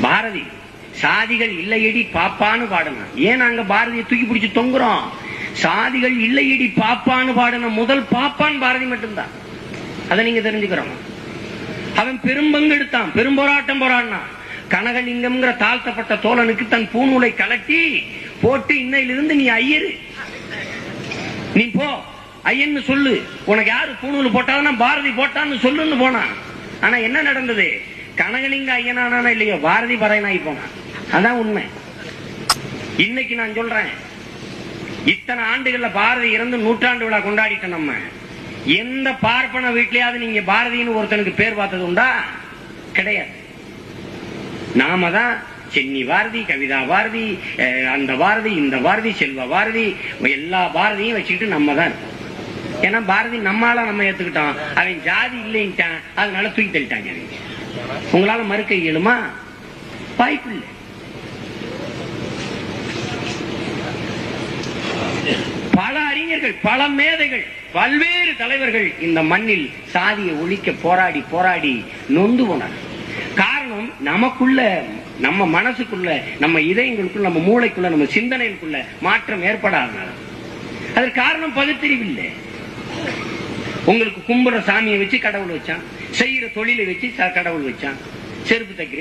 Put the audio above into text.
பாரதி சாதிகள் இல்லையடி பாப்பான்னு பாடணும். ஏன் நாங்க பாரதியை தூக்கி பிடிச்சு தொங்குறோம்? சாதிகள் இல்லையடி பாப்பான்னு பாடணும். முதல் பாப்பான் பாரதி மட்டும்தான். அதை நீங்க தெரிஞ்சுக்கிறோம். அவன் பெரும்பங்கு எடுத்தான், பெரும் போராட்டம் போராடினான். கனகலிங்கம்ங்கிற தாழ்த்தப்பட்ட தோழனுக்கு தன் பூநூலை கலட்டி போட்டு, இன்னையிலிருந்து நீ ஐயரு, நீ போ ஐயன்னு சொல்லு, உனக்கு யாரு பூநூல் போட்டாலும் பாரதி போட்டான்னு சொல்லுன்னு போனான். ஆனா என்ன நடந்தது? கனகலிங்க ஐயனானா இல்லையோ, பாரதி பறையனாகி போனான். அதான் உண்மை. இன்னைக்கு நான் சொல்றேன், இத்தனை ஆண்டுகள்ல பாரதி இறந்து 100ஆண்டு விழா கொண்டாடிட்டோம். நம்ம எந்த பார்ப்பன வீட்லயாவது நீங்க பாரதின்னு ஒருத்தனுக்கு பேர் பார்த்தது உண்டா? கிடையாது. நாம தான் சென்னி பாரதி, கவிதா பாரதி, அந்த பாரதி, இந்த பாரதி, செல்வ பாரதி, எல்லா பாரதியும் வச்சுக்கிட்டு நம்ம தான். ஏன்னா பாரதி நம்மால நம்ம ஏத்துக்கிட்டோம். அவன் ஜாதி இல்லைன்ட்டான், அதனால தூக்கி தள்ளிட்டாங்க. உங்களால மறுக்க இயலுமா? வாய்ப்பு இல்லை. பல அறிஞர்கள், பல மேதைகள், பல்வேறு தலைவர்கள் இந்த மண்ணில் சாதியை ஒழிக்க போராடி போராடி நொந்து போனார். காரணம், நமக்குள்ள, நம்ம மனசுக்குள்ள, நம்ம இதயங்களுக்குள்ள, நம்ம மூளைக்குள்ள, நம்ம சிந்தனைக்குள்ள மாற்றம் ஏற்படாதனால. அதற்கு காரணம் பகுத்தறிவில்லை. உங்களுக்கு கும்புற சாமியை வச்சு கடவுள் வச்சான், செய்யற தொழிலை வச்சு கடவுள் வச்சான். செருப்பு தைக்கிறேன்